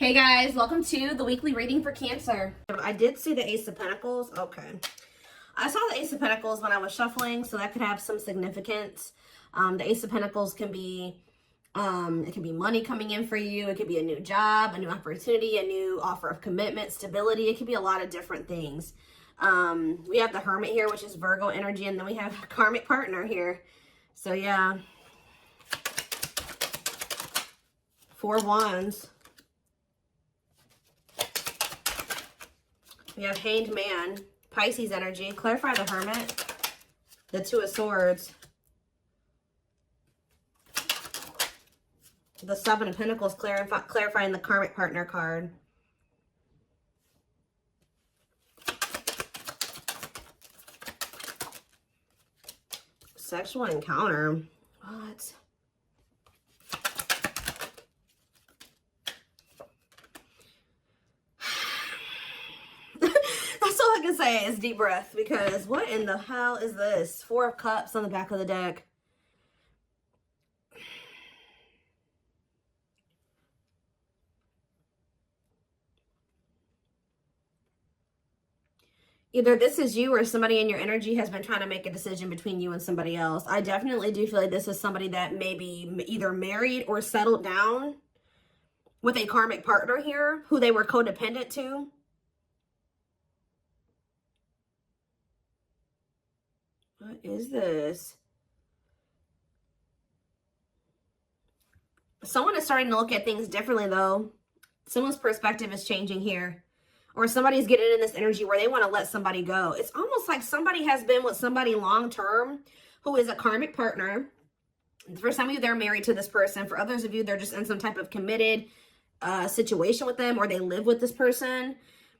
Hey guys, welcome to the weekly reading for Cancer. I did see the Ace of Pentacles. Okay. I saw the Ace of Pentacles when I was shuffling, so that could have some significance. The Ace of Pentacles can be, it can be money coming in for you. It could be a new job, a new opportunity, a new offer of commitment, stability. It could be a lot of different things. We have the Hermit here, which is Virgo energy, and then we have a karmic partner here. So yeah. 4 Wands. We have Hanged Man, Pisces energy. Clarify the Hermit. The 2 of Swords. The 7 of Pentacles, clarifying the karmic partner card. Sexual encounter. What? All I can say is deep breath, because what in the hell is this? 4 of Cups on the back of the deck. Either this is you or somebody in your energy has been trying to make a decision between you and somebody else. I definitely do feel like this is somebody that may be either married or settled down with a karmic partner here who they were codependent to. What is this? Someone is starting to look at things differently, though. Someone's perspective is changing here. Or somebody's getting in this energy where they want to let somebody go. It's almost like somebody has been with somebody long-term who is a karmic partner. For some of you, they're married to this person. For others of you, they're just in some type of committed situation with them, or they live with this person.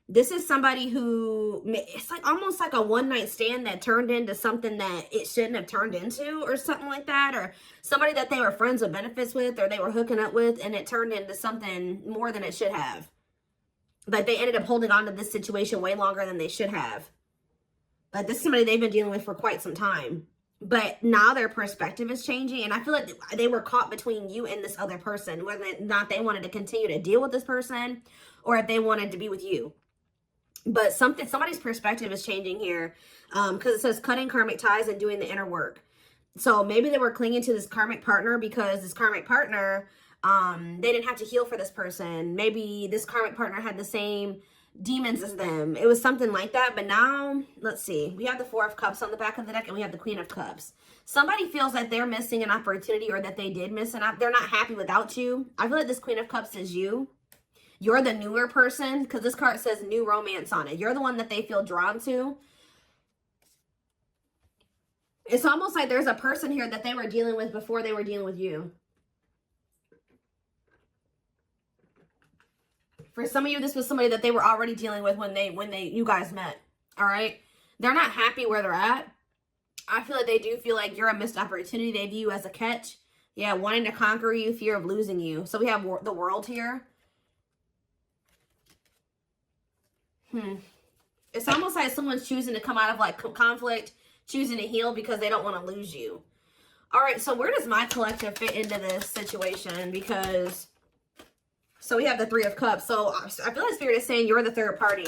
This is somebody who, it's like almost like a one-night stand that turned into something that it shouldn't have turned into, or something like that. Or somebody that they were friends with benefits with, or they were hooking up with, and it turned into something more than it should have. Like they ended up holding on to this situation way longer than they should have. Like this is somebody they've been dealing with for quite some time. But now their perspective is changing. And I feel like they were caught between you and this other person. Whether or not they wanted to continue to deal with this person, or if they wanted to be with you. But somebody's perspective is changing here, because it says cutting karmic ties and doing the inner work. So maybe they were clinging to this karmic partner because this karmic partner, they didn't have to heal for this person. Maybe this karmic partner had the same demons as them. It was something like that. But now, let's see. We have the 4 of Cups on the back of the deck, and we have the Queen of Cups. Somebody feels that they're missing an opportunity, or that they did miss an opportunity. They're not happy without you. I feel like this Queen of Cups is you. You're the newer person, because this card says new romance on it. You're the one that they feel drawn to. It's almost like there's a person here that they were dealing with before they were dealing with you. For some of you, this was somebody that they were already dealing with when you guys met. All right? They're not happy where they're at. I feel like they do feel like you're a missed opportunity. They view you as a catch. Yeah, wanting to conquer you, fear of losing you. So we have the World here. It's almost like someone's choosing to come out of like conflict, choosing to heal because they don't want to lose you. All right, so where does my collective fit into this situation? Because, so we have the 3 of Cups. So I feel like Spirit is saying you're the third party.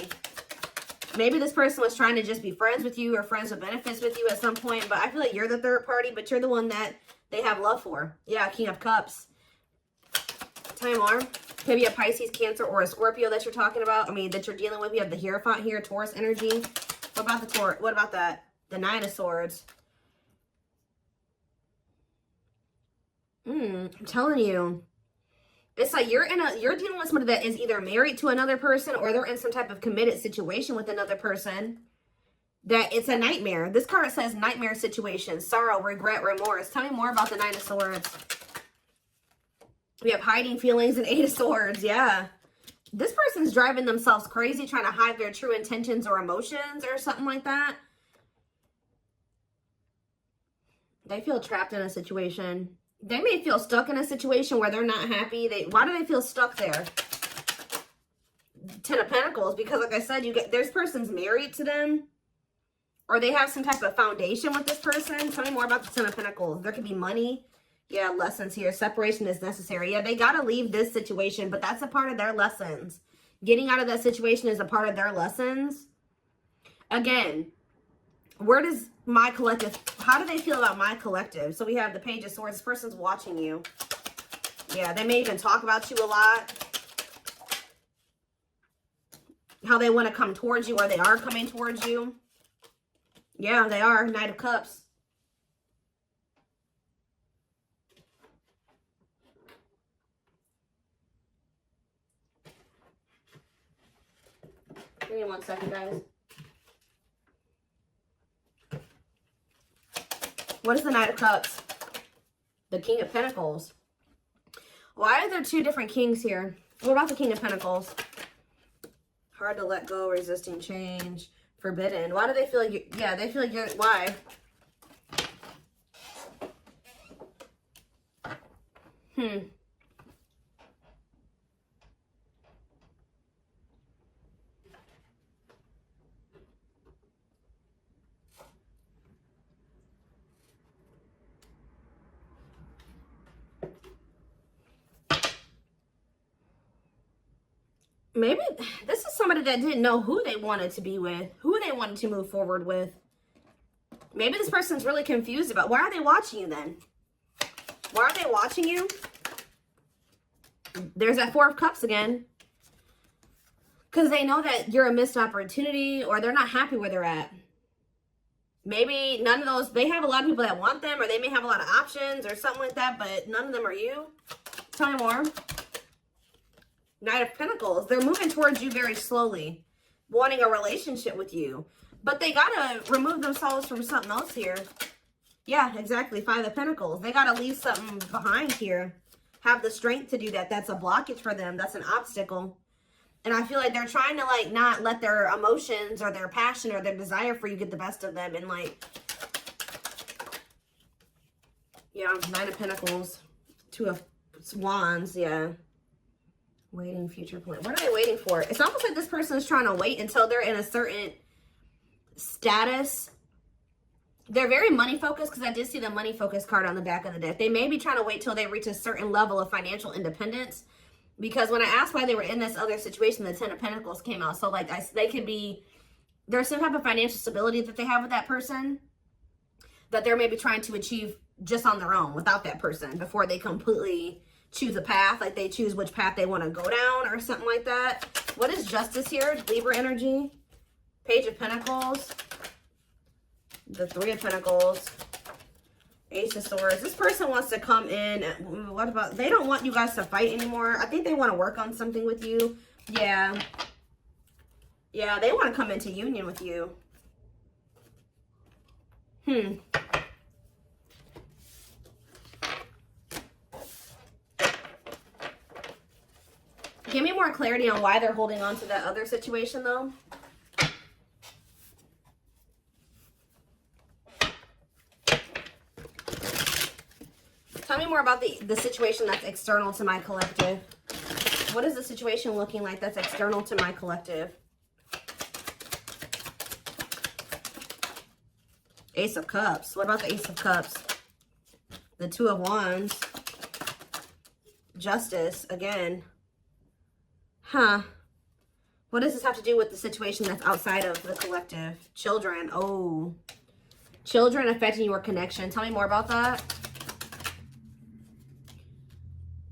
Maybe this person was trying to just be friends with you or friends with benefits with you at some point, but I feel like you're the third party, but you're the one that they have love for. Yeah, King of Cups. Tell me more. Maybe a Pisces, Cancer, or a Scorpio that you're talking about. I mean, that you're dealing with. We have the Hierophant here, Taurus energy. What about the Taurus? What about that? The 9 of Swords. I'm telling you. It's like you're dealing with somebody that is either married to another person, or they're in some type of committed situation with another person. That it's a nightmare. This card says nightmare situation, sorrow, regret, remorse. Tell me more about the 9 of Swords. We have hiding feelings and 8 of Swords. Yeah. This person's driving themselves crazy, trying to hide their true intentions or emotions or something like that. They feel trapped in a situation. They may feel stuck in a situation where they're not happy. Why do they feel stuck there? 10 of Pentacles. Because like I said, this person's married to them. Or they have some type of foundation with this person. Tell me more about the 10 of Pentacles. There could be money Yeah, lessons here. Separation is necessary. Yeah, they got to leave this situation, but that's a part of their lessons. Getting out of that situation is a part of their lessons. Again, where does my collective, how do they feel about my collective? So we have the Page of Swords. This person's watching you. Yeah, they may even talk about you a lot. How they want to come towards you, or they are coming towards you. Yeah, they are. Knight of Cups. Give me 1 second, guys. What is the Knight of Cups? The King of Pentacles. Why are there two different kings here? What about the King of Pentacles? Hard to let go, resisting change, forbidden. Why do they feel like you, yeah, they feel like you're, why? Maybe this is somebody that didn't know who they wanted to be with, who they wanted to move forward with. Maybe this person's really confused about, why are they watching you then? Why are they watching you? There's that Four of Cups again. Because they know that you're a missed opportunity, or they're not happy where they're at. Maybe none of those, they have a lot of people that want them, or they may have a lot of options or something like that, but none of them are you. Tell me more. Knight of Pentacles. They're moving towards you very slowly, wanting a relationship with you. But they got to remove themselves from something else here. Yeah, exactly. Five of Pentacles. They got to leave something behind here. Have the strength to do that. That's a blockage for them. That's an obstacle. And I feel like they're trying to, like, not let their emotions or their passion or their desire for you get the best of them. And, like, yeah, Nine of Pentacles. Two of Wands, yeah. Waiting, future plan. What are they waiting for? It's almost like this person is trying to wait until they're in a certain status. They're very money focused, because I did see the money focused card on the back of the deck. They may be trying to wait till they reach a certain level of financial independence. Because when I asked why they were in this other situation, the Ten of Pentacles came out. So, like, they could be, there's some type of financial stability that they have with that person that they're maybe trying to achieve just on their own without that person before they completely choose a path. Like, they choose which path they want to go down or something like that. What is Justice here? Libra energy. Page of Pentacles. The Three of Pentacles. Ace of Swords. This person wants to come in. What about, they don't want you guys to fight anymore. I think they want to work on something with you. Yeah. Yeah, they want to come into union with you. Give me more clarity on why they're holding on to that other situation, though. Tell me more about the situation that's external to my collective. What is the situation looking like that's external to my collective? Ace of Cups. What about the Ace of Cups? The Two of Wands. Justice, again. Huh. What does this have to do with the situation that's outside of the collective? Children. Oh. Children affecting your connection. Tell me more about that.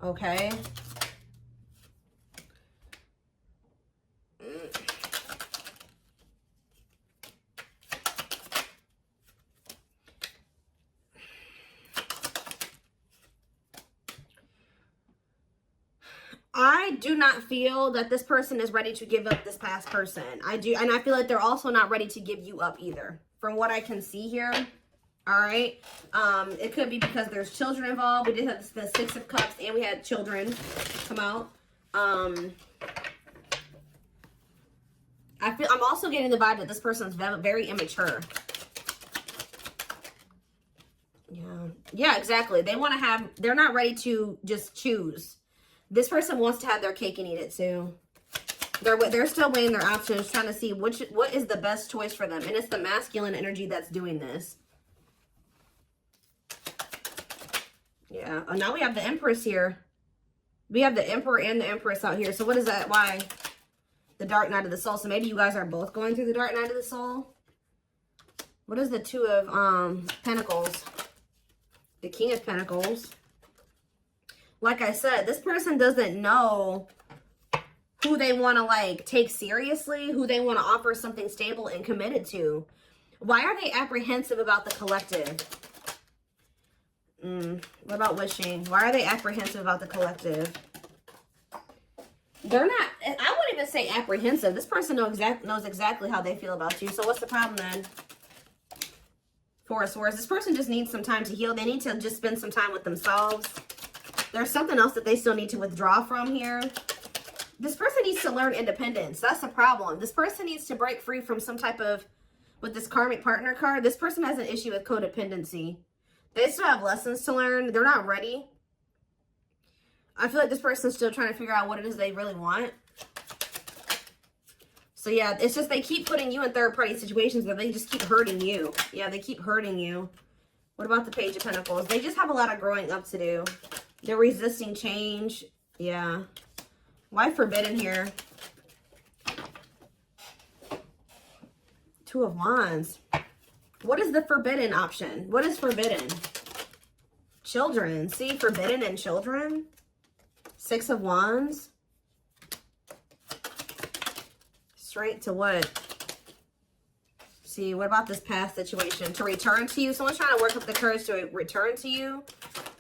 Okay. I do not feel that this person is ready to give up this past person. I do, and I feel like they're also not ready to give you up either, from what I can see here. All right. It could be because there's children involved. We did have the Six of Cups, and we had children come out. I'm also getting the vibe that this person's very immature. Yeah, exactly. They want to have, they're not ready to just choose. This person wants to have their cake and eat it too. They're still weighing their options, trying to see what is the best choice for them. And it's the masculine energy that's doing this. Yeah. Oh, now we have the Empress here. We have the Emperor and the Empress out here. So what is that? Why? The Dark Night of the Soul. So maybe you guys are both going through the Dark Night of the Soul. What is the Two of Pentacles? The King of Pentacles. Like I said, this person doesn't know who they want to like take seriously, who they want to offer something stable and committed to. Why are they apprehensive about the collective? What about wishing? Why are they apprehensive about the collective? They're not, I wouldn't even say apprehensive. This person knows exactly how they feel about you. So what's the problem then? Four of Swords. This person just needs some time to heal. They need to just spend some time with themselves. There's something else that they still need to withdraw from here. This person needs to learn independence. That's the problem. This person needs to break free from some type of, with this karmic partner card, this person has an issue with codependency. They still have lessons to learn. They're not ready. I feel like this person's still trying to figure out what it is they really want. So yeah, it's just they keep putting you in third-party situations where they just keep hurting you. Yeah, they keep hurting you. What about the Page of Pentacles? They just have a lot of growing up to do. They're resisting change. Yeah. Why forbidden here? Two of Wands. What is the forbidden option? What is forbidden? Children. See, forbidden and children. Six of Wands. Straight to what? See, what about this past situation? To return to you? Someone's trying to work up the courage to return to you.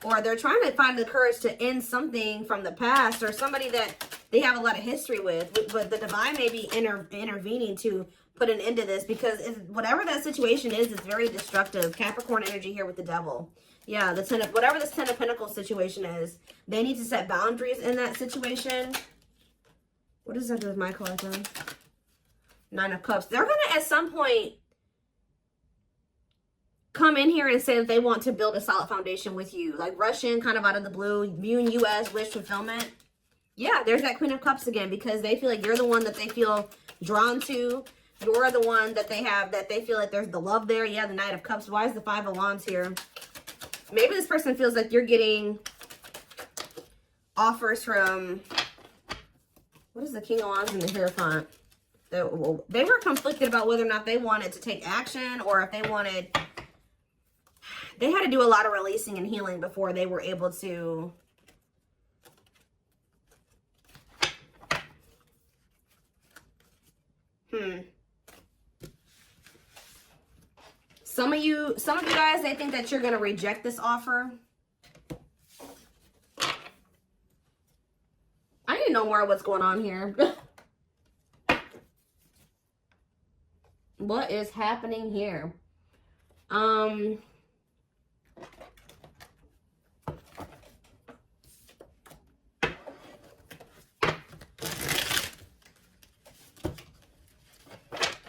Or they're trying to find the courage to end something from the past. Or somebody that they have a lot of history with. But the divine may be intervening to put an end to this. Because whatever that situation is, it's very destructive. Capricorn energy here with the Devil. Yeah, the whatever this Ten of Pentacles situation is. They need to set boundaries in that situation. What does that do with my card then? Nine of Cups. They're going to, at some point, come in here and say that they want to build a solid foundation with you. Like, rush in kind of out of the blue, viewing you as wish fulfillment. Yeah, there's that Queen of Cups again, because they feel like you're the one that they feel drawn to. You're the one that they have, that they feel like there's the love there. Yeah, the Knight of Cups. Why is the Five of Wands here? Maybe this person feels like you're getting offers from, what is the King of Wands and the Hierophant? They were conflicted about whether or not they wanted to take action, or if they wanted, they had to do a lot of releasing and healing before they were able to Some of you guys, they think that you're going to reject this offer. I need to know more of what's going on here. What is happening here?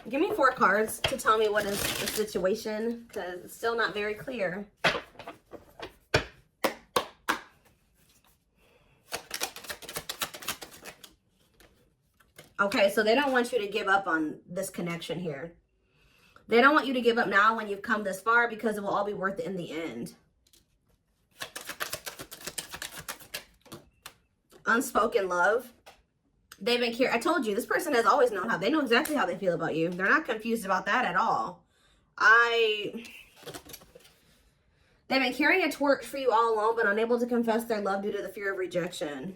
Give me 4 cards to tell me what is the situation, because it's still not very clear. Okay, so they don't want you to give up on this connection here. They don't want you to give up now when you've come this far, because it will all be worth it in the end. Unspoken love. They've been I told you, this person has always known how. They know exactly how they feel about you. They're not confused about that at all. They've been carrying a torch for you all along, but unable to confess their love due to the fear of rejection.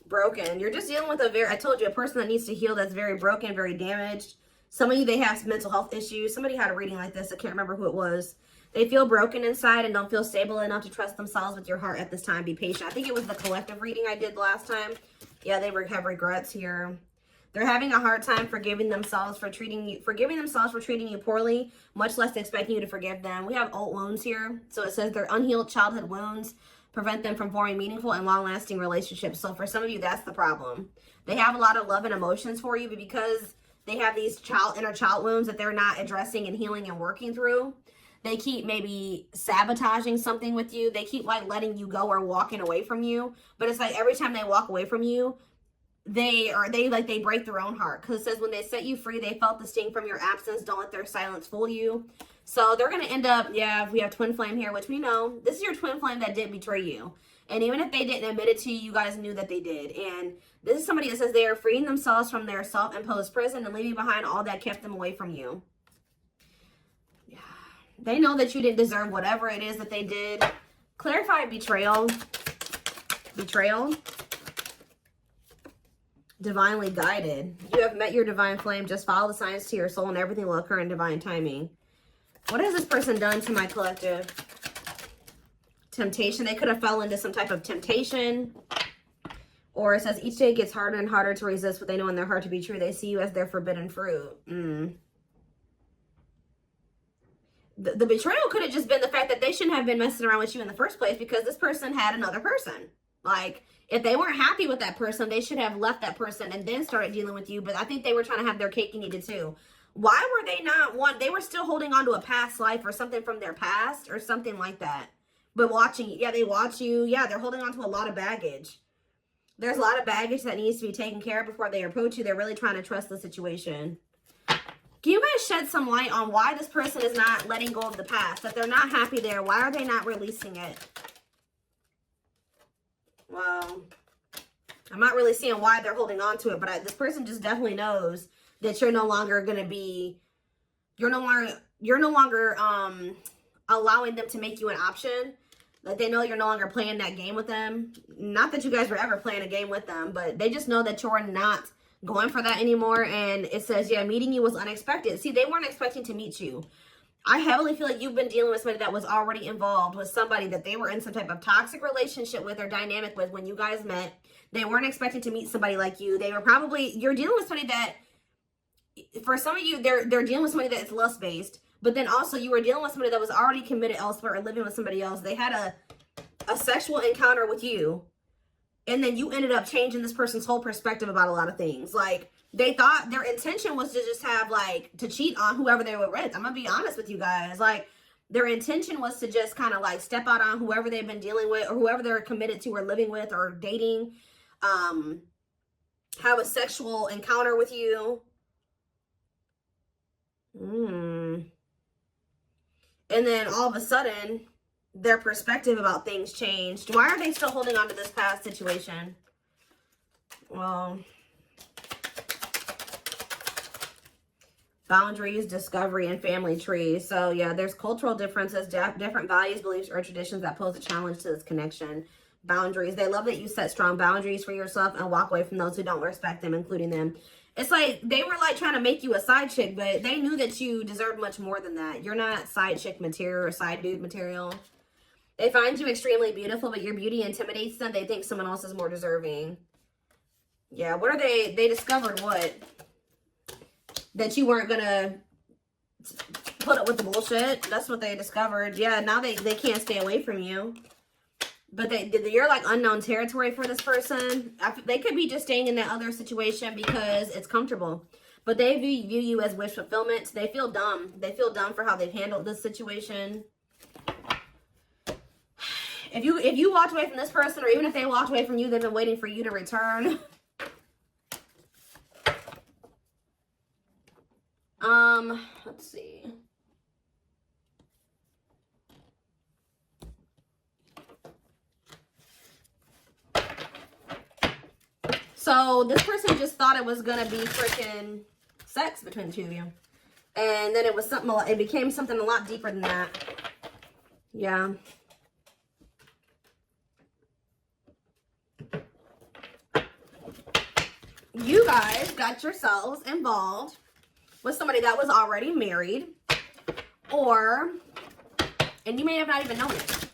Broken. You're just dealing with I told you, a person that needs to heal, that's very broken, very damaged. Some of you, they have some mental health issues. Somebody had a reading like this. I can't remember who it was. They feel broken inside and don't feel stable enough to trust themselves with your heart at this time. Be patient. I think it was the collective reading I did last time. Yeah, they have regrets here. They're having a hard time forgiving themselves for treating you poorly, much less expecting you to forgive them. We have old wounds here. So it says their unhealed childhood wounds prevent them from forming meaningful and long-lasting relationships. So for some of you, that's the problem. They have a lot of love and emotions for you, but because they have these inner child wounds that they're not addressing and healing and working through, they keep maybe sabotaging something with you. They keep like letting you go or walking away from you. But it's like every time they walk away from you, they break their own heart. Because it says when they set you free, they felt the sting from your absence. Don't let their silence fool you. So they're going to end up, yeah, we have twin flame here, which we know. This is your twin flame that did betray you. And even if they didn't admit it to you, you guys knew that they did. And this is somebody that says they are freeing themselves from their self-imposed prison and leaving behind all that kept them away from you. Yeah. They know that you didn't deserve whatever it is that they did. Clarify betrayal. Betrayal. Divinely guided. You have met your divine flame. Just follow the signs to your soul and everything will occur in divine timing. What has this person done to my collective? Temptation. They could have fell into some type of temptation. Or it says each day gets harder and harder to resist what they know in their heart to be true. They see you as their forbidden fruit. The betrayal could have just been the fact that they shouldn't have been messing around with you in the first place because this person had another person. Like, if they weren't happy with that person, they should have left that person and then started dealing with you. But I think they were trying to have their cake and eat it too. Why were they not they were still holding on to a past life or something from their past or something like that. But watching, yeah, they watch you. Yeah, they're holding on to a lot of baggage. There's a lot of baggage that needs to be taken care of before they approach you. They're really trying to trust the situation. Can you guys shed some light on why this person is not letting go of the past? That they're not happy there. Why are they not releasing it? Well, I'm not really seeing why they're holding on to it. But this person just definitely knows that you're no longer going to be... You're no longer allowing them to make you an option. Like, they know you're no longer playing that game with them. Not that you guys were ever playing a game with them, but they just know that you're not going for that anymore. And it says, yeah, meeting you was unexpected. See, they weren't expecting to meet you. I heavily feel like you've been dealing with somebody that was already involved with somebody that they were in some type of toxic relationship with or dynamic with when you guys met. They weren't expecting to meet somebody like you. They were probably, you're dealing with somebody that, for some of you, they're dealing with somebody that's lust-based. But then also you were dealing with somebody that was already committed elsewhere or living with somebody else. They had a sexual encounter with you. And then you ended up changing this person's whole perspective about a lot of things. Like, they thought their intention was to just have, like, to cheat on whoever they were with. I'm going to be honest with you guys. Like, their intention was to just kind of, like, step out on whoever they've been dealing with or whoever they're committed to or living with or dating. Have a sexual encounter with you. And then all of a sudden, their perspective about things changed. Why are they still holding on to this past situation? Well, boundaries, discovery, and family trees. So, yeah, there's cultural differences, different values, beliefs, or traditions that pose a challenge to this connection. Boundaries. They love that you set strong boundaries for yourself and walk away from those who don't respect them, including them. It's like they were like trying to make you a side chick, but they knew that you deserved much more than that. You're not side chick material or side dude material. They find you extremely beautiful, but your beauty intimidates them. They think someone else is more deserving. Yeah, what are they? They discovered what? That you weren't going to put up with the bullshit. That's what they discovered. Yeah, now they can't stay away from you. But you're like unknown territory for this person. They could be just staying in that other situation because it's comfortable. But they view you as wish fulfillment. They feel dumb. They feel dumb for how they've handled this situation. If you walked away from this person, or even if they walked away from you, they've been waiting for you to return. Let's see. So this person just thought it was gonna be freaking sex between the two of you, and then it was something. It became something a lot deeper than that. Yeah. You guys got yourselves involved with somebody that was already married, and you may have not even known it,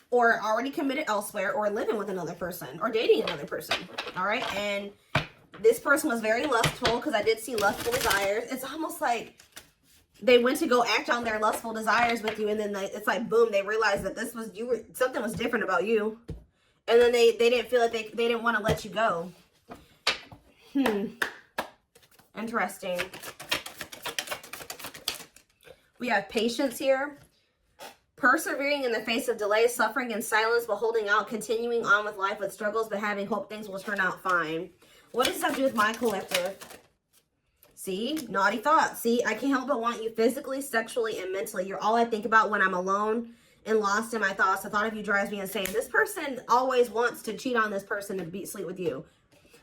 or already committed elsewhere, or living with another person, or dating another person, all right? And this person was very lustful, because I did see lustful desires. It's almost like they went to go act on their lustful desires with you, and then it's like, boom, they realized that something was different about you. And then they didn't feel like they didn't want to let you go. Interesting. We have patience here. Persevering in the face of delay, suffering, and silence, but holding out, continuing on with life with struggles, but having hope things will turn out fine. What does that have to do with my collective? See, naughty thoughts. See, I can't help but want you physically, sexually, and mentally. You're all I think about when I'm alone and lost in my thoughts. The thought of you drives me insane. This person always wants to cheat on this person to sleep with you.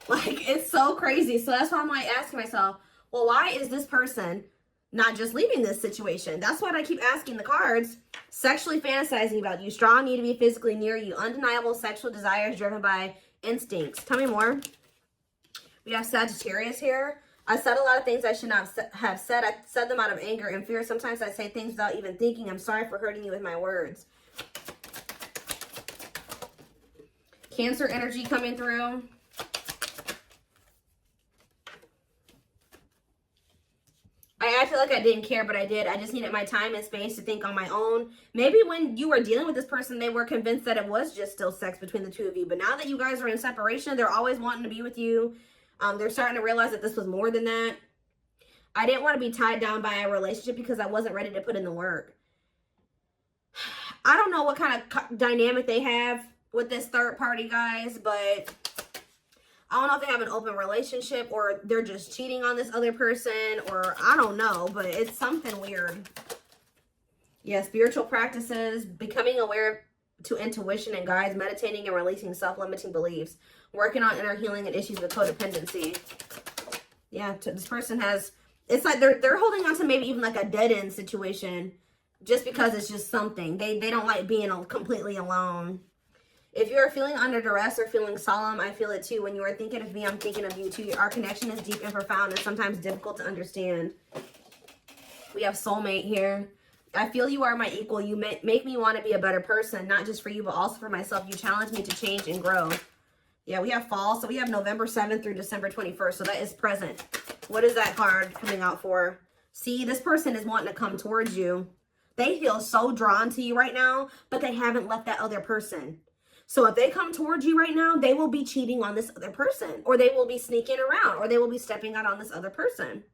Like, it's so crazy. So that's why I'm like asking myself, well, why is this person not just leaving this situation? That's what I keep asking the cards. Sexually fantasizing about you. Strong need to be physically near you. Undeniable sexual desires driven by instincts. Tell me more. We have Sagittarius here. I said a lot of things I should not have said. I said them out of anger and fear. Sometimes I say things without even thinking. I'm sorry for hurting you with my words. Cancer energy coming through. I feel like I didn't care, but I did. I just needed my time and space to think on my own. Maybe when you were dealing with this person, they were convinced that it was just still sex between the two of you. But now that you guys are in separation, they're always wanting to be with you. They're starting to realize that this was more than that. I didn't want to be tied down by a relationship because I wasn't ready to put in the work. I don't know what kind of dynamic they have with this third party, guys, but I don't know if they have an open relationship or they're just cheating on this other person, or I don't know, but it's something weird. Yeah, spiritual practices, becoming aware to intuition and guides, meditating and releasing self-limiting beliefs, working on inner healing and issues with codependency. Yeah, this person has, it's like they're holding on to maybe even like a dead-end situation just because it's just something. They don't like being completely alone. If you're feeling under duress or feeling solemn, I feel it too. When you are thinking of me, I'm thinking of you too. Our connection is deep and profound and sometimes difficult to understand. We have soulmate here. I feel you are my equal. You make me want to be a better person, not just for you, but also for myself. You challenge me to change and grow. Yeah, we have fall. So we have November 7th through December 21st. So that is present. What is that card coming out for? See, this person is wanting to come towards you. They feel so drawn to you right now, but they haven't left that other person. So if they come towards you right now, they will be cheating on this other person, or they will be sneaking around, or they will be stepping out on this other person.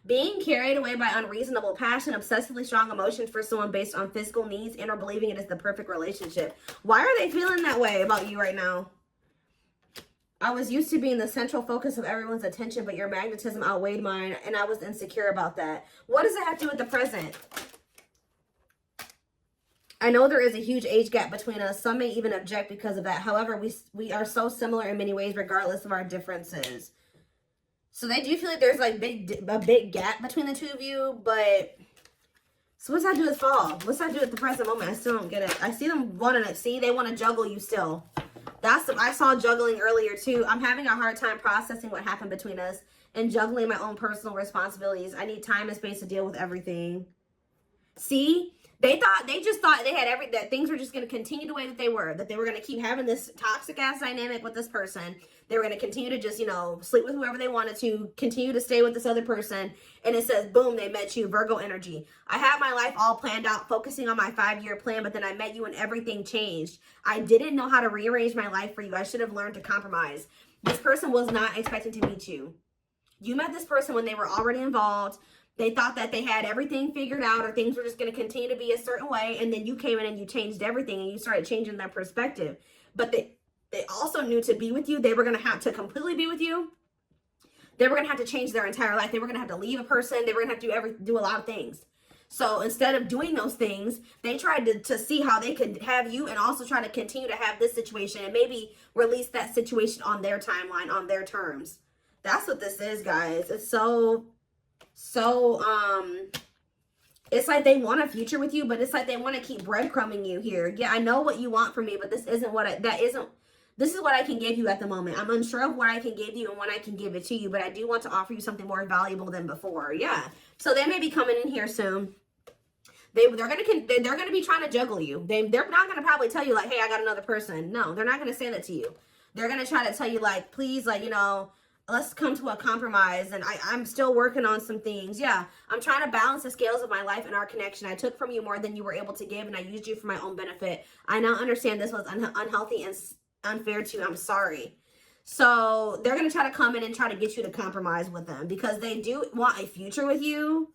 Being carried away by unreasonable passion, obsessively strong emotions for someone based on physical needs, and or believing it is the perfect relationship. Why are they feeling that way about you right now? I was used to being the central focus of everyone's attention, but your magnetism outweighed mine, and I was insecure about that. What does it have to do with the present? I know there is a huge age gap between us. Some may even object because of that. However, we are so similar in many ways, regardless of our differences. So they do feel like there's like a big gap between the two of you, but so what's that do with fall? What's that do with the present moment? I still don't get it. I see them wanting to see, they want to juggle you still. I saw juggling earlier too. I'm having a hard time processing what happened between us and juggling my own personal responsibilities. I need time and space to deal with everything. See? They just thought they had that things were just going to continue the way that they were going to keep having this toxic ass dynamic with this person. They were going to continue to just, sleep with whoever they wanted to, continue to stay with this other person. And it says, boom, they met you, Virgo energy. I had my life all planned out, focusing on my 5-year plan, but then I met you and everything changed. I didn't know how to rearrange my life for you. I should have learned to compromise. This person was not expecting to meet you. You met this person when they were already involved. They thought that they had everything figured out, or things were just going to continue to be a certain way. And then you came in and you changed everything and you started changing their perspective. But they also knew to be with you, they were going to have to completely be with you. They were going to have to change their entire life. They were going to have to leave a person. They were going to have to do a lot of things. So instead of doing those things, they tried to see how they could have you and also try to continue to have this situation and maybe release that situation on their timeline, on their terms. That's what this is, guys. It's so it's like they want a future with you, but it's like they want to keep breadcrumbing you here. Yeah, I know what you want from me, but this isn't this is what I can give you at the moment. I'm unsure of what I can give you and when I can give it to you, but I do want to offer you something more valuable than before. Yeah. So they may be coming in here soon. They're gonna be trying to juggle you. They're not gonna probably tell you like, hey, I got another person. No, they're not gonna say that to you. They're gonna try to tell you like, please, like, let's come to a compromise, and I'm still working on some things. Yeah, I'm trying to balance the scales of my life and our connection. I took from you more than you were able to give, and I used you for my own benefit. I now understand this was unhealthy and unfair to you. I'm sorry. So they're going to try to come in and try to get you to compromise with them because they do want a future with you,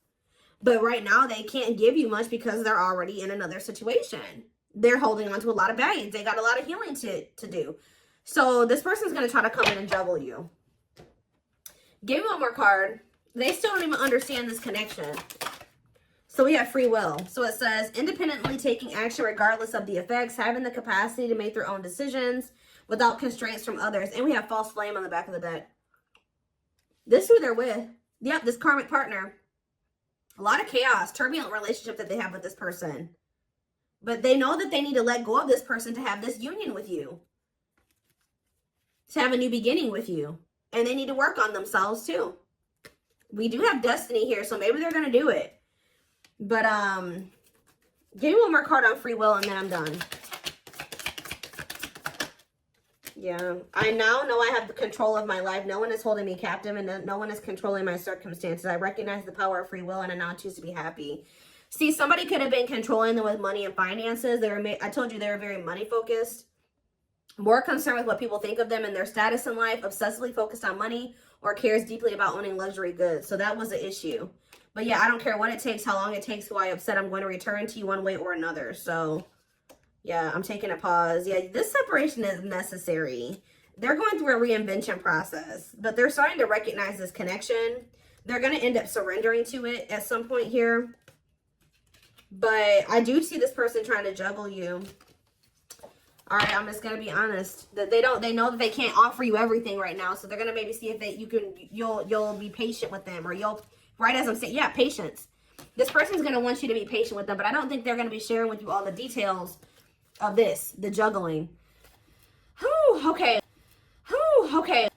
but right now they can't give you much because they're already in another situation. They're holding on to a lot of baggage. They got a lot of healing to do. So this person's going to try to come in and juggle you. Give me one more card. They still don't even understand this connection. So we have free will. So it says independently taking action regardless of the effects, having the capacity to make their own decisions without constraints from others. And we have false flame on the back of the deck. This is who they're with. Yep, this karmic partner. A lot of chaos, turbulent relationship that they have with this person. But they know that they need to let go of this person to have this union with you. To have a new beginning with you. And they need to work on themselves too. We do have destiny here, so maybe they're going to do it. But, give me one more card on free will and then I'm done. Yeah, I now know I have the control of my life. No one is holding me captive and no one is controlling my circumstances. I recognize the power of free will and I now choose to be happy. See, somebody could have been controlling them with money and finances. I told you they were very money focused. More concerned with what people think of them and their status in life. Obsessively focused on money or cares deeply about owning luxury goods. So that was the issue. But yeah, I don't care what it takes, how long it takes, who I upset. I'm going to return to you one way or another. So yeah, I'm taking a pause. Yeah, this separation is necessary. They're going through a reinvention process, but they're starting to recognize this connection. They're going to end up surrendering to it at some point here. But I do see this person trying to juggle you. All right, I'm just going to be honest. That they know that they can't offer you everything right now. So they're going to maybe see if you'll be patient with them, or right as I'm saying, yeah, patience. This person's going to want you to be patient with them, but I don't think they're going to be sharing with you all the details of this, the juggling. Whew, okay. Whew, okay.